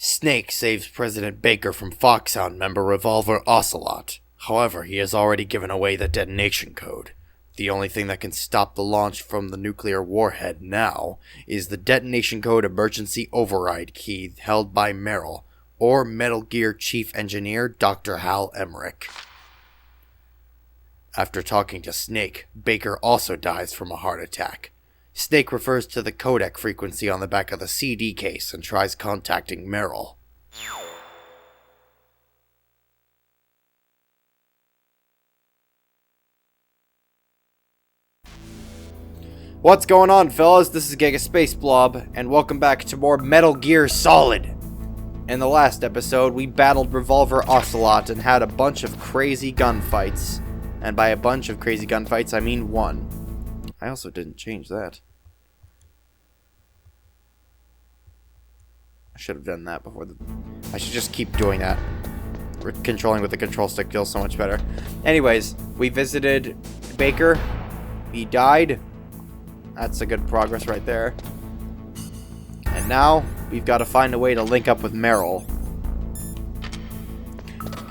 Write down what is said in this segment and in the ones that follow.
Snake saves President Baker from Foxhound member Revolver Ocelot. However, he has already given away the detonation code. The only thing that can stop the launch from the nuclear warhead now is the detonation code emergency override key held by Merrill, or Metal Gear Chief Engineer Dr. Hal Emmerich. After talking to Snake, Baker also dies from a heart attack. Snake refers to the codec frequency on the back of the CD case and tries contacting Merrill. What's going on, fellas? This is Giga Space Blob, and welcome back to more Metal Gear Solid. In the last episode, we battled Revolver Ocelot and had a bunch of crazy gunfights. And by a bunch of crazy gunfights, I mean one. I also didn't change that. I should have done that before I should just keep doing that. Controlling with the control stick feels so much better. Anyways, we visited Baker. He died. That's a good progress right there. And now, we've got to find a way to link up with Merrill.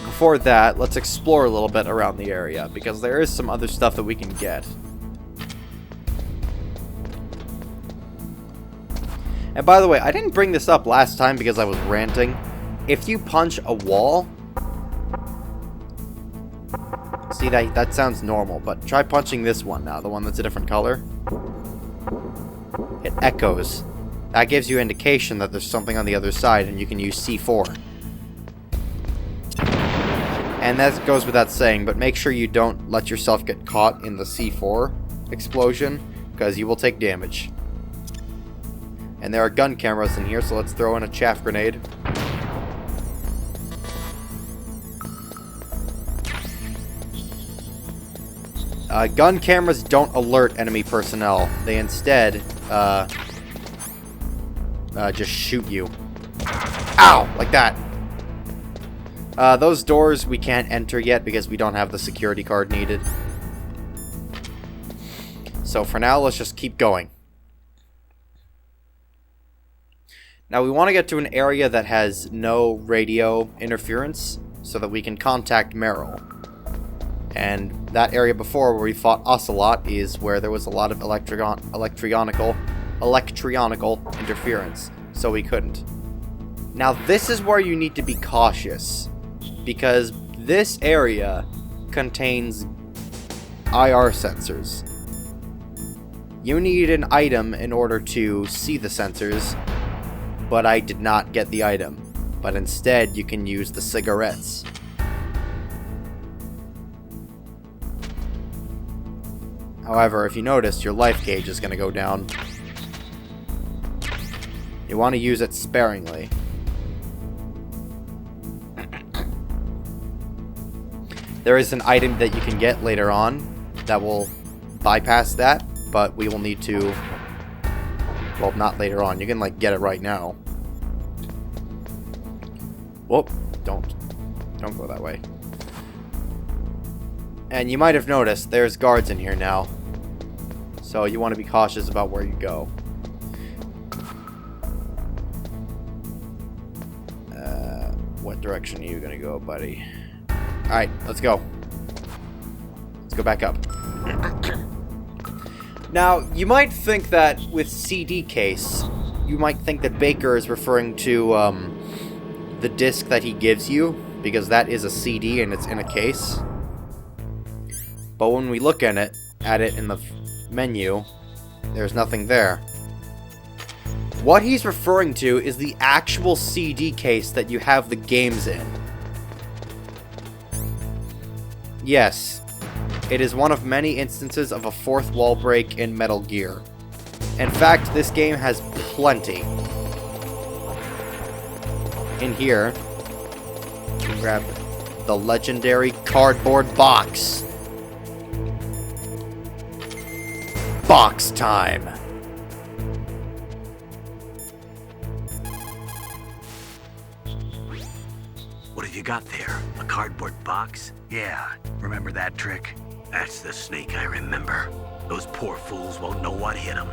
Before that, let's explore a little bit around the area, because there is some other stuff that we can get. And by the way, I didn't bring this up last time because I was ranting. If you punch a wall... See, that sounds normal, but try punching this one now, the one that's a different color. It echoes. That gives you indication that there's something on the other side, and you can use C4. And that goes without saying, but make sure you don't let yourself get caught in the C4 explosion, because you will take damage. And there are gun cameras in here, so let's throw in a chaff grenade. Gun cameras don't alert enemy personnel. They instead, just shoot you. Ow! Like that. Those doors we can't enter yet because we don't have the security card needed. So for now, let's just keep going. Now we want to get to an area that has no radio interference so that we can contact Merrill. And that area before where we fought Ocelot is where there was a lot of electrionical interference, so we couldn't. Now this is where you need to be cautious, because this area contains IR sensors. You need an item in order to see the sensors, but I did not get the item. But instead you can use the cigarettes. However, if you notice, your life gauge is going to go down. You want to use it sparingly. There is an item that you can get later on that will bypass that, but we will need to... Well, not later on. You can, like, get it right now. Whoop. Don't go that way. And you might have noticed, there's guards in here now. So you want to be cautious about where you go. What direction are you going to go, buddy? Alright, let's go. Let's go back up. Now, you might think that with CD case, you might think that Baker is referring to the disc that he gives you, because that is a CD and it's in a case. But when we look at it in the menu, there's nothing there. What he's referring to is the actual CD case that you have the games in. Yes, it is one of many instances of a fourth wall break in Metal Gear. In fact, this game has plenty. In here, you can grab the legendary cardboard box. Box time! What have you got there? A cardboard box? Yeah, remember that trick? That's the Snake I remember. Those poor fools won't know what hit them.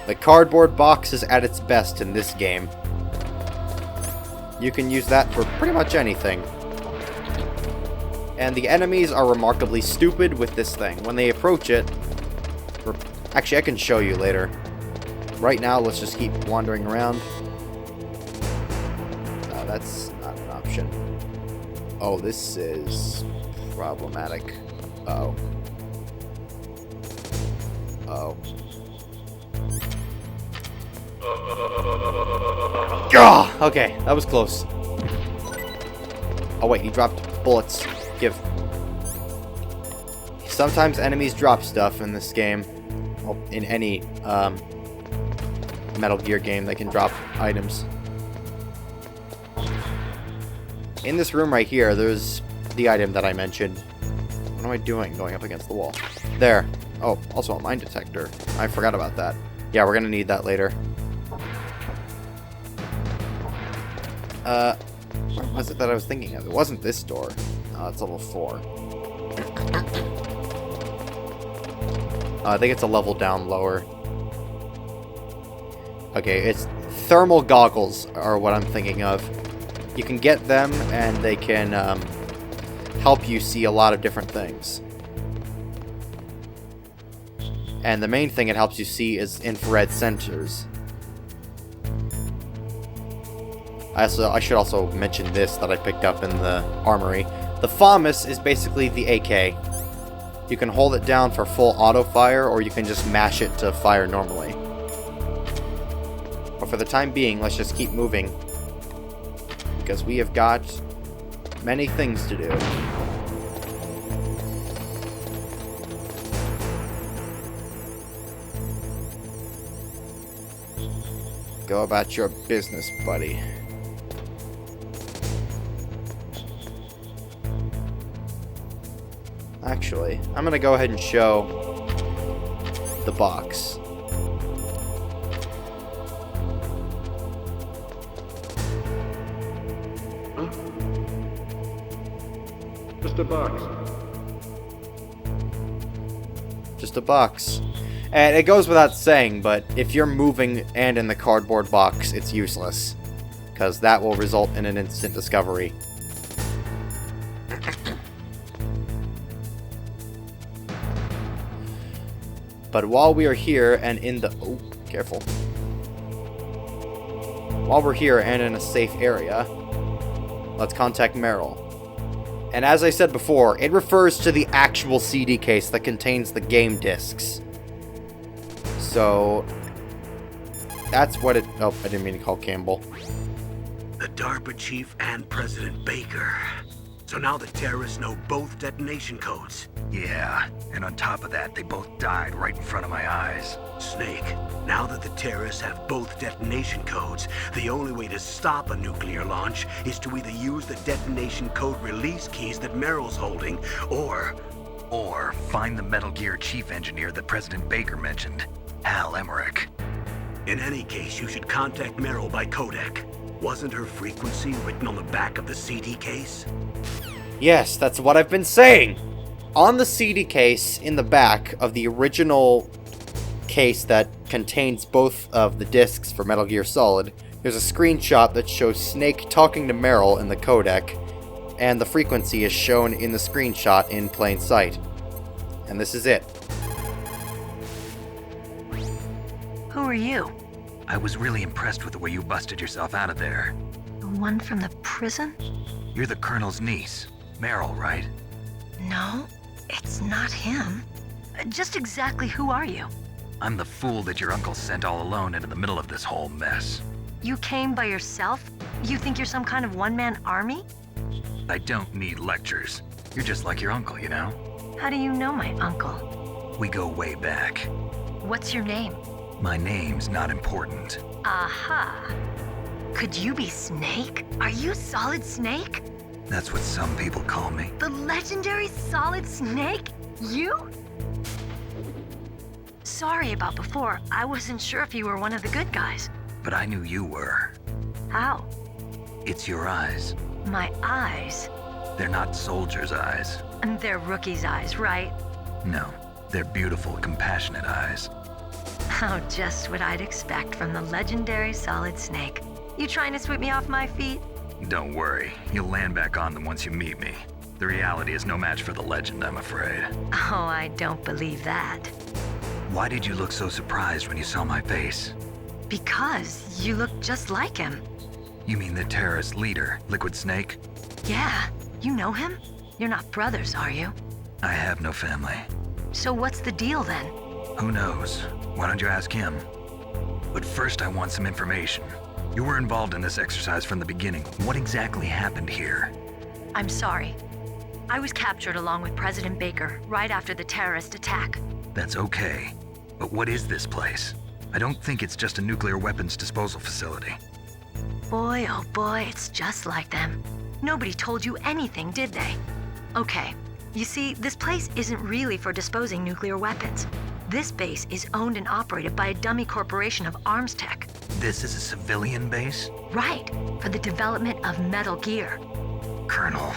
The cardboard box is at its best in this game. You can use that for pretty much anything. And the enemies are remarkably stupid with this thing. When they approach it... Actually, I can show you later. Right now, let's just keep wandering around. That's not an option. Oh, this is problematic. Uh-oh. Uh-oh. Gah! Okay, that was close. Oh wait, he dropped bullets. Give. Sometimes enemies drop stuff in this game. Well, in any Metal Gear game, they can drop items. In this room right here, there's the item that I mentioned. What am I doing going up against the wall? There. Oh, also a mine detector. I forgot about that. Yeah, we're gonna need that later. What was it that I was thinking of? It wasn't this door. It's level 4. I think it's a level down lower. Okay, it's thermal goggles are what I'm thinking of. You can get them, and they can help you see a lot of different things. And the main thing it helps you see is infrared sensors. I should also mention this that I picked up in the armory. The FAMAS is basically the AK. You can hold it down for full auto fire, or you can just mash it to fire normally. But for the time being, let's just keep moving. Because we have got many things to do. Go about your business, buddy. Actually, I'm gonna go ahead and show the box. Huh? Just a box. Just a box. And it goes without saying, but if you're moving and in the cardboard box, it's useless. Because that will result in an instant discovery. But while we are here and in the... Oh, careful. While we're here and in a safe area, let's contact Meryl. And as I said before, it refers to the actual CD case that contains the game discs. So, that's what it... Oh, I didn't mean to call Campbell. The DARPA chief and President Baker. So now the terrorists know both detonation codes. Yeah, and on top of that, they both died right in front of my eyes. Snake, now that the terrorists have both detonation codes, the only way to stop a nuclear launch is to either use the detonation code release keys that Meryl's holding, or find the Metal Gear chief engineer that President Baker mentioned, Hal Emmerich. in any case, you should contact Meryl by codec. Wasn't her frequency written on the back of the CD case? Yes, that's what I've been saying! On the CD case, in the back of the original case that contains both of the discs for Metal Gear Solid, there's a screenshot that shows Snake talking to Meryl in the codec, and the frequency is shown in the screenshot in plain sight. And this is it. Who are you? I was really impressed with the way you busted yourself out of there. The one from the prison? You're the Colonel's niece, Meryl, right? No, it's not him. Just exactly who are you? I'm the fool that your uncle sent all alone into the middle of this whole mess. You came by yourself? You think you're some kind of one-man army? I don't need lectures. You're just like your uncle, you know? How do you know my uncle? We go way back. What's your name? My name's not important. Aha. Could you be Snake? Are you Solid Snake? That's what some people call me. The legendary Solid Snake? You? Sorry about before. I wasn't sure if you were one of the good guys. But I knew you were. How? It's your eyes. My eyes? They're not soldiers' eyes. And they're rookie's eyes, right? No, they're beautiful, compassionate eyes. Oh, just what I'd expect from the legendary Solid Snake. You trying to sweep me off my feet? Don't worry, you'll land back on them once you meet me. The reality is no match for the legend, I'm afraid. Oh, I don't believe that. Why did you look so surprised when you saw my face? Because you look just like him. You mean the terrorist leader, Liquid Snake? Yeah, you know him? You're not brothers, are you? I have no family. So what's the deal then? Who knows? Why don't you ask him? But first I want some information. You were involved in this exercise from the beginning. What exactly happened here? I'm sorry. I was captured along with President Baker right after the terrorist attack. That's okay. But what is this place? I don't think it's just a nuclear weapons disposal facility. Boy, oh boy, it's just like them. Nobody told you anything, did they? Okay, you see, this place isn't really for disposing nuclear weapons. This base is owned and operated by a dummy corporation of arms tech. This is a civilian base? Right, for the development of Metal Gear. Colonel.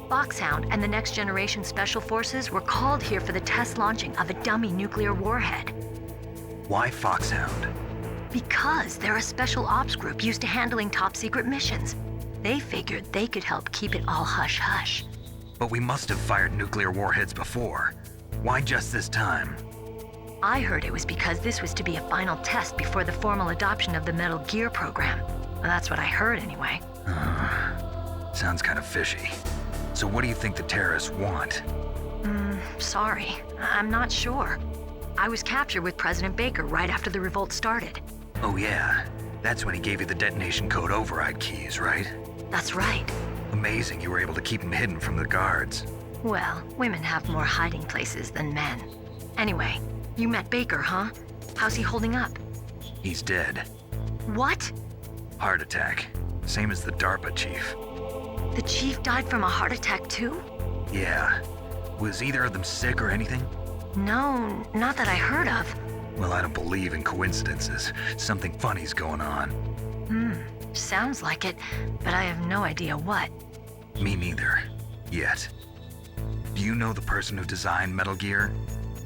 Foxhound and the Next Generation Special Forces were called here for the test launching of a dummy nuclear warhead. Why Foxhound? Because they're a special ops group used to handling top secret missions. They figured they could help keep it all hush-hush. But we must have fired nuclear warheads before. Why just this time? I heard it was because this was to be a final test before the formal adoption of the Metal Gear program. Well, that's what I heard anyway. Sounds kind of fishy. So what do you think the terrorists want? Sorry. I'm not sure. I was captured with President Baker right after the revolt started. Oh yeah, that's when he gave you the detonation code override keys, right? That's right. Amazing you were able to keep him hidden from the guards. Well, women have more hiding places than men. Anyway, you met Baker, huh? How's he holding up? He's dead. What? Heart attack. Same as the DARPA chief. The chief died from a heart attack too? Yeah. Was either of them sick or anything? No, not that I heard of. Well, I don't believe in coincidences. Something funny's going on. Sounds like it, but I have no idea what. Me neither. Yet. Do you know the person who designed Metal Gear?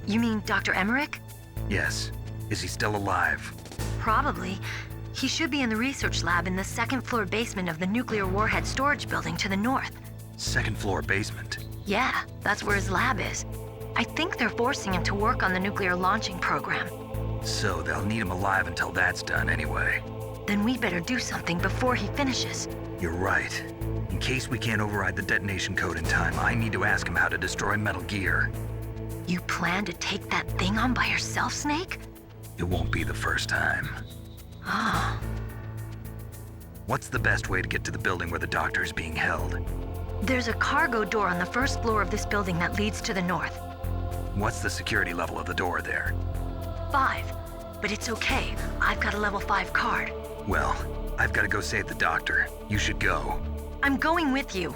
You mean Dr. Emmerich? Yes. Is he still alive? Probably. He should be in the research lab in the second floor basement of the nuclear warhead storage building to the north. Second floor basement? Yeah, that's where his lab is. I think they're forcing him to work on the nuclear launching program. So they'll need him alive until that's done anyway. Then we better do something before he finishes. You're right. In case we can't override the detonation code in time, I need to ask him how to destroy Metal Gear. You plan to take that thing on by yourself, Snake? It won't be the first time. Ah. What's the best way to get to the building where the doctor is being held? There's a cargo door on the first floor of this building that leads to the north. What's the security level of the door there? 5. But it's okay. I've got a level 5 card. Well, I've got to go save the doctor. You should go. I'm going with you.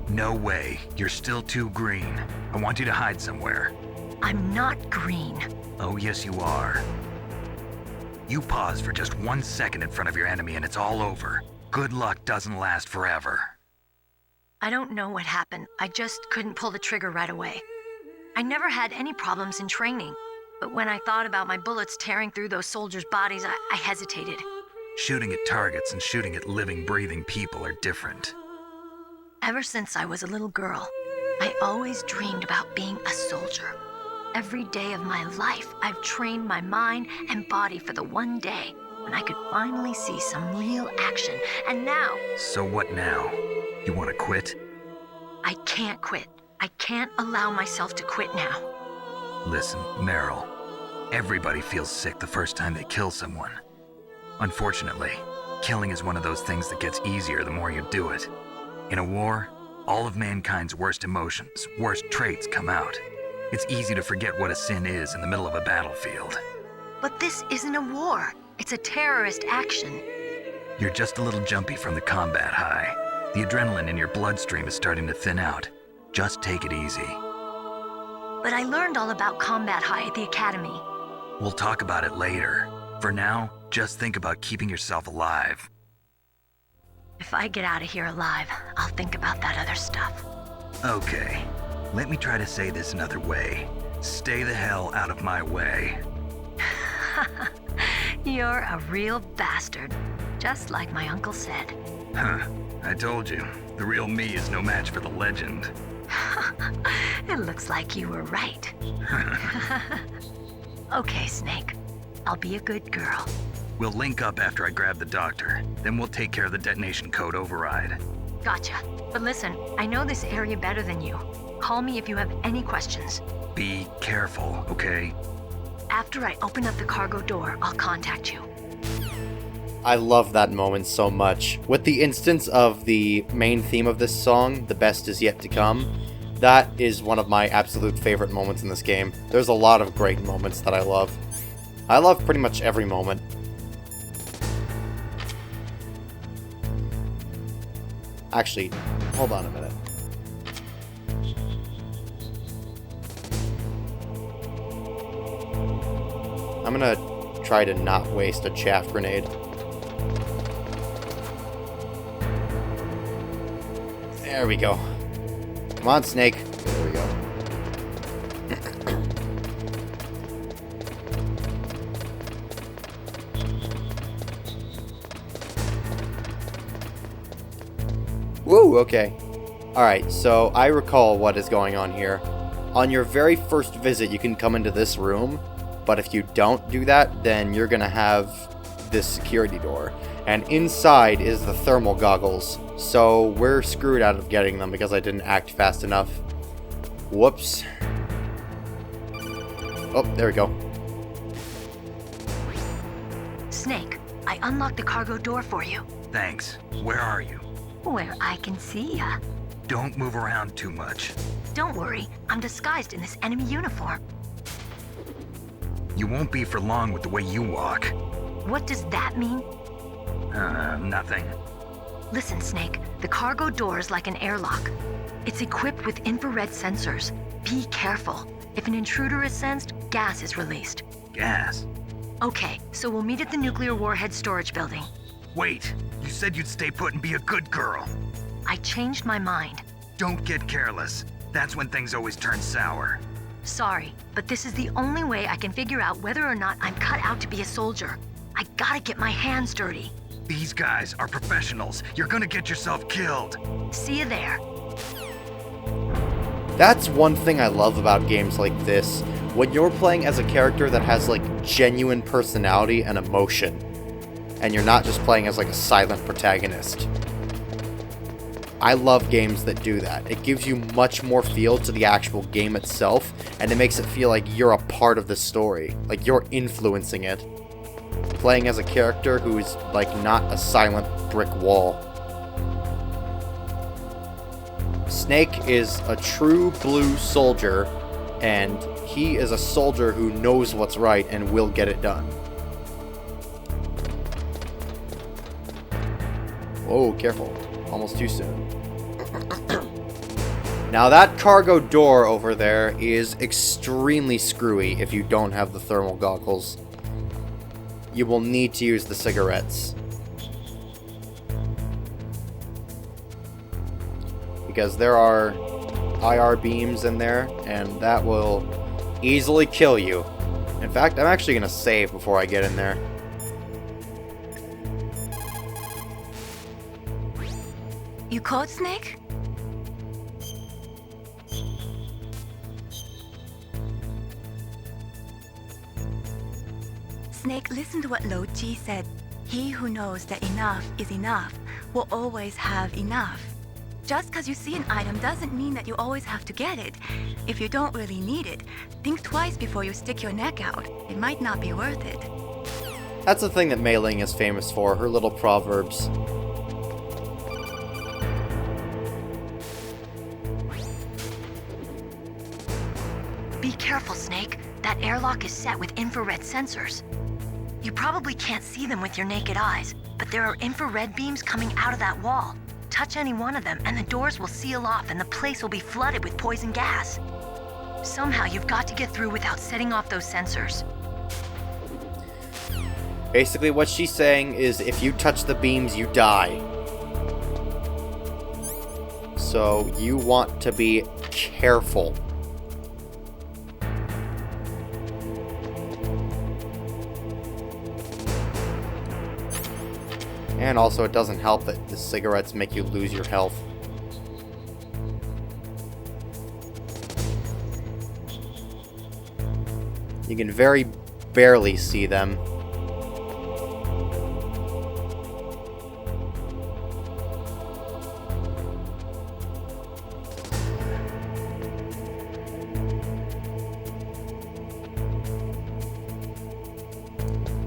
No way. You're still too green. I want you to hide somewhere. I'm not green. Oh, yes, you are. You pause for just 1 second in front of your enemy and it's all over. Good luck doesn't last forever. I don't know what happened. I just couldn't pull the trigger right away. I never had any problems in training, but when I thought about my bullets tearing through those soldiers' bodies, I hesitated. Shooting at targets and shooting at living, breathing people are different. Ever since I was a little girl, I always dreamed about being a soldier. Every day of my life, I've trained my mind and body for the one day when I could finally see some real action, and now... So what now? You want to quit? I can't quit. I can't allow myself to quit now. Listen, Meryl. Everybody feels sick the first time they kill someone. Unfortunately, killing is one of those things that gets easier the more you do it. In a war, all of mankind's worst emotions, worst traits come out. It's easy to forget what a sin is in the middle of a battlefield. But this isn't a war. It's a terrorist action. You're just a little jumpy from the combat high. The adrenaline in your bloodstream is starting to thin out. Just take it easy. But I learned all about combat high at the academy. We'll talk about it later. For now, just think about keeping yourself alive. If I get out of here alive, I'll think about that other stuff. Okay, let me try to say this another way. Stay the hell out of my way. You're a real bastard. just like my uncle said. Huh. I told you. The real me is no match for the legend. It looks like you were right. Okay, Snake. I'll be a good girl. We'll link up after I grab the doctor. Then we'll take care of the detonation code override. Gotcha. But listen, I know this area better than you. Call me if you have any questions. Be careful, okay? After I open up the cargo door, I'll contact you. I love that moment so much. With the instance of the main theme of this song, The Best Is Yet to Come, that is one of my absolute favorite moments in this game. There's a lot of great moments that I love. I love pretty much every moment. Actually, hold on a minute. I'm gonna try to not waste a chaff grenade. There we go. Come on, Snake. There we go. Woo, okay. Alright, so I recall what is going on here. On your very first visit, you can come into this room, but if you don't do that, then you're gonna have this security door. And inside is the thermal goggles, so we're screwed out of getting them because I didn't act fast enough. Whoops. Oh, there we go. Snake, I unlocked the cargo door for you. Thanks. Where are you? Where I can see ya. Don't move around too much. Don't worry, I'm disguised in this enemy uniform. You won't be for long with the way you walk. What does that mean? Nothing. Listen, Snake, the cargo door is like an airlock. It's equipped with infrared sensors. Be careful. If an intruder is sensed, gas is released. Gas? Okay, so we'll meet at the nuclear warhead storage building. Wait, you said you'd stay put and be a good girl. I changed my mind. Don't get careless. That's when things always turn sour. Sorry, but this is the only way I can figure out whether or not I'm cut out to be a soldier. I gotta get my hands dirty. These guys are professionals. You're gonna get yourself killed. See you there. That's one thing I love about games like this. When you're playing as a character that has like genuine personality and emotion, and you're not just playing as like a silent protagonist. I love games that do that. It gives you much more feel to the actual game itself, and it makes it feel like you're a part of the story, like you're influencing it. Playing as a character who is like not a silent brick wall. Snake is a true blue soldier, and he is a soldier who knows what's right and will get it done. Whoa, careful. Almost too soon. Now that cargo door over there is extremely screwy if you don't have the thermal goggles. You will need to use the cigarettes. Because there are IR beams in there, and that will easily kill you. In fact, I'm actually going to save before I get in there. You caught Snake? Snake, listen to what Lo Ji said. He who knows that enough is enough will always have enough. Just because you see an item doesn't mean that you always have to get it. If you don't really need it, think twice before you stick your neck out. It might not be worth it. That's the thing that Mei Ling is famous for, her little proverbs. Be careful, Snake. That airlock is set with infrared sensors. You probably can't see them with your naked eyes, but there are infrared beams coming out of that wall. Touch any one of them and the doors will seal off and the place will be flooded with poison gas. Somehow you've got to get through without setting off those sensors. Basically what she's saying is if you touch the beams, you die. So you want to be careful. And also, it doesn't help that the cigarettes make you lose your health. You can very barely see them.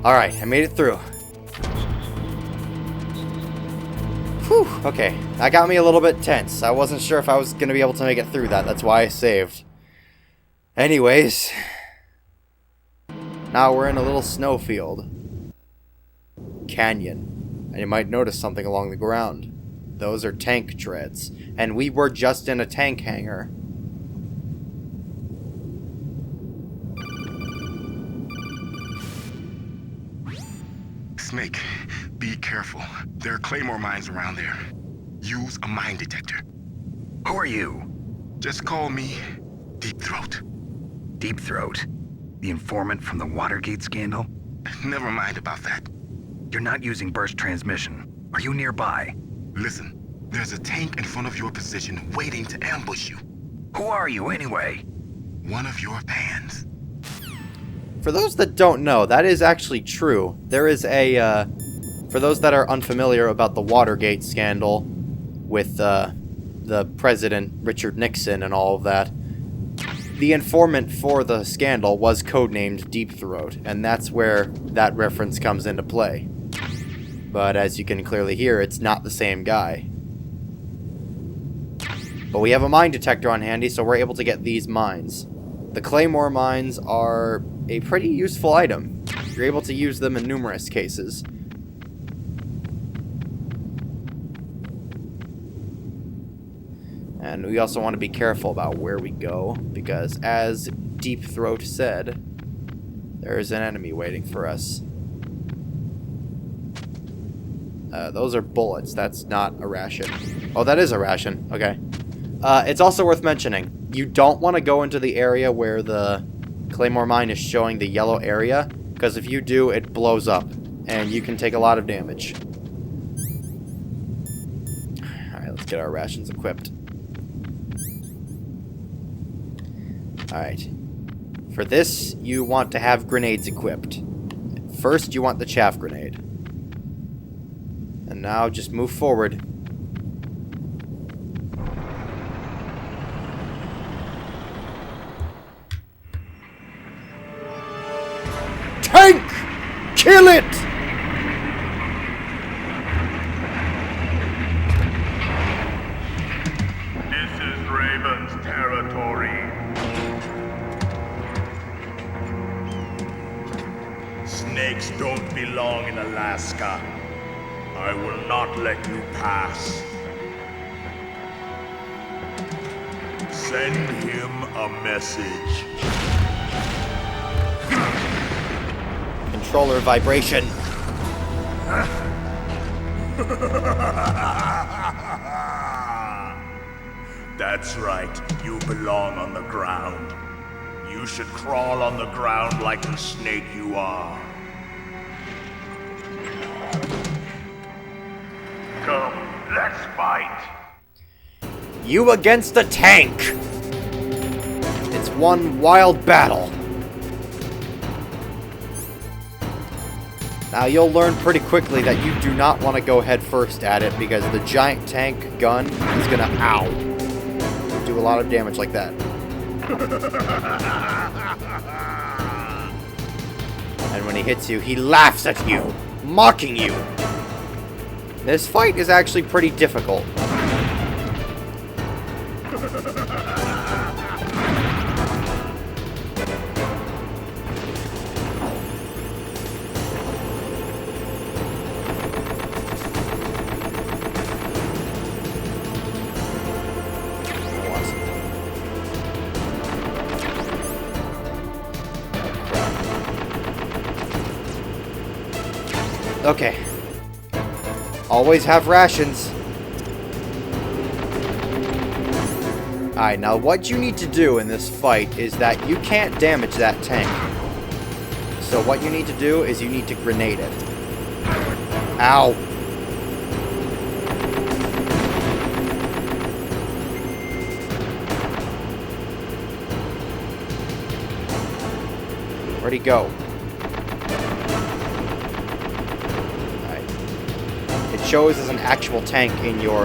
Alright, I made it through. Whew, okay. That got me a little bit tense. I wasn't sure if I was going to be able to make it through that. That's why I saved. Anyways. Now we're in a little snowfield. Canyon. And you might notice something along the ground. Those are tank treads. And we were just in a tank hangar. Snake, be careful. There are claymore mines around there. Use a mine detector. Who are you? Just call me Deep Throat. Deep Throat? The informant from the Watergate scandal? Never mind about that. You're not using burst transmission. Are you nearby? Listen, there's a tank in front of your position waiting to ambush you. Who are you anyway? One of your fans. For those that don't know, that is actually true. There is a, for those that are unfamiliar about the Watergate scandal with the president, Richard Nixon, and all of that, the informant for the scandal was codenamed Deep Throat, and that's where that reference comes into play. But as you can clearly hear, it's not the same guy. But we have a mine detector on handy, so we're able to get these mines. The claymore mines are a pretty useful item. You're able to use them in numerous cases. And we also want to be careful about where we go, because as Deep Throat said, there is an enemy waiting for us. Those are bullets. That's not a ration. Oh, that is a ration. Okay. It's also worth mentioning, you don't want to go into the area where the claymore mine is showing the yellow area, because if you do, it blows up, and you can take a lot of damage. Alright, let's get our rations equipped. Alright. For this, you want to have grenades equipped. First, you want the chaff grenade. And now, just move forward. Tank! Kill it! This is Raven's territory. Snakes don't belong in Alaska. I will not let you pass. Send him a message. Controller vibration. That's right. You belong on the ground. You should crawl on the ground like the snake you are. Come, let's fight. You against the tank! It's one wild battle. Now you'll learn pretty quickly that you do not want to go head first at it, because the giant tank gun is gonna, ow, do a lot of damage like that. And when he hits you, he laughs at you, mocking you. This fight is actually pretty difficult. Okay. Always have rations. Alright, now what you need to do in this fight is that you can't damage that tank. So what you need to do is you need to grenade it. Ow. Where'd he go? Alright. It shows as an actual tank in your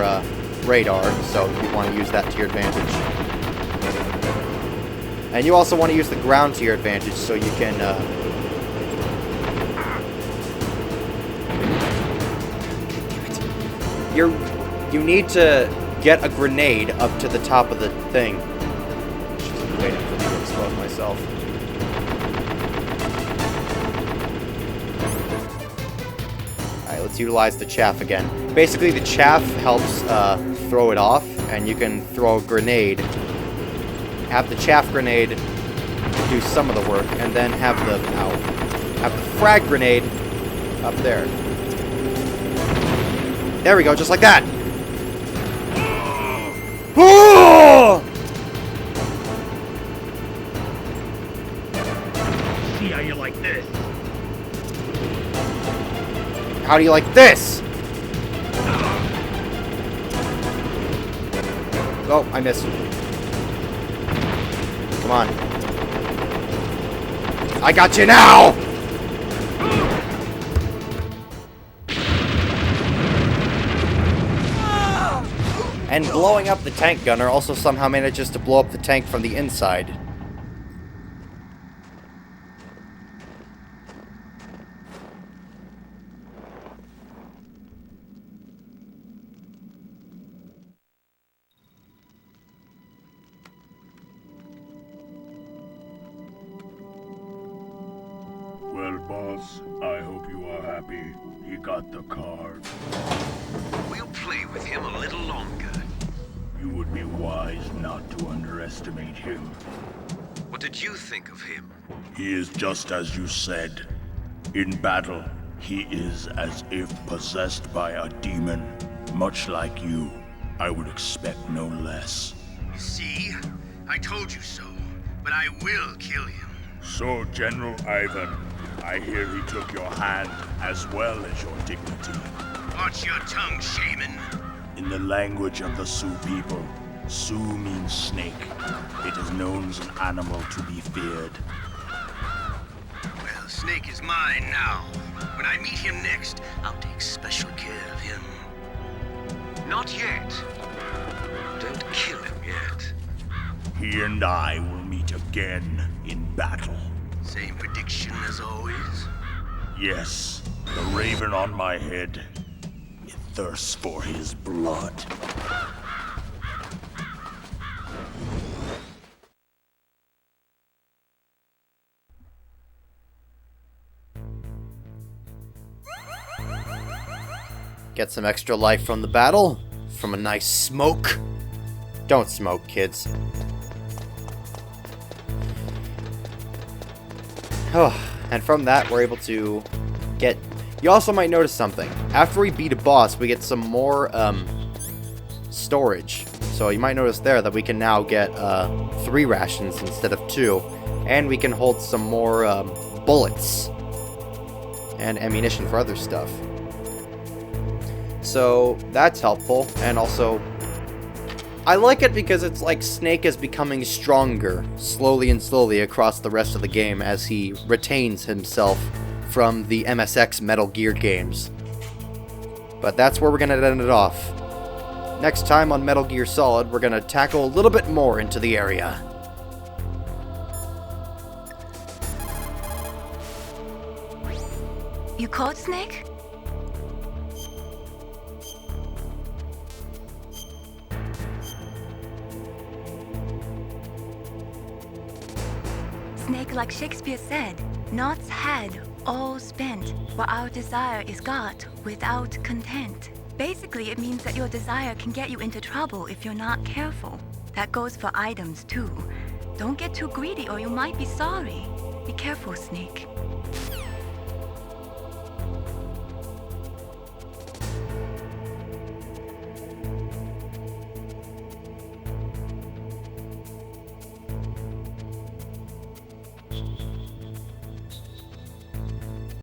radar, so you want to use that to your advantage. And you also want to use the ground to your advantage, so you can you need to get a grenade up to the top of the thing. Just waiting for me to expose myself. Alright, let's utilize the chaff again. Basically, the chaff helps throw it off, and you can throw a grenade. Have the chaff grenade do some of the work, and then have the frag grenade up there. There we go, just like that. See how you like this? How do you like this? Oh, I missed. Come on. I got you now! And blowing up the tank gunner also somehow manages to blow up the tank from the inside. Well, boss, I hope you are happy. He got the card. We'll play with him a little longer. You would be wise not to underestimate him. What did you think of him? He is just as you said. In battle, he is as if possessed by a demon. Much like you, I would expect no less. See? I told you so. But I will kill him. So, General Ivan, I hear he took your hand as well as your dignity. Watch your tongue, shaman. In the language of the Sioux people, Sioux means snake. It is known as an animal to be feared. Well, Snake is mine now. When I meet him next, I'll take special care of him. Not yet. Don't kill him yet. He and I will meet again in battle. Same prediction as always? Yes, the raven on my head. It thirsts for his blood. Get some extra life from the battle, from a nice smoke. Don't smoke, kids. And from that, we're able to get... You also might notice something. After we beat a boss, we get some more storage. So you might notice there that we can now get 3 rations instead of 2. And we can hold some more bullets and ammunition for other stuff. So that's helpful. And also, I like it because it's like Snake is becoming stronger slowly and slowly across the rest of the game as he retains himself from the MSX Metal Gear games. But that's where we're going to end it off. Next time on Metal Gear Solid, we're going to tackle a little bit more into the area. You caught Snake? Snake, like Shakespeare said, knots had all spent, while our desire is got without content. Basically, it means that your desire can get you into trouble if you're not careful. That goes for items too. Don't get too greedy or you might be sorry. Be careful, Snake.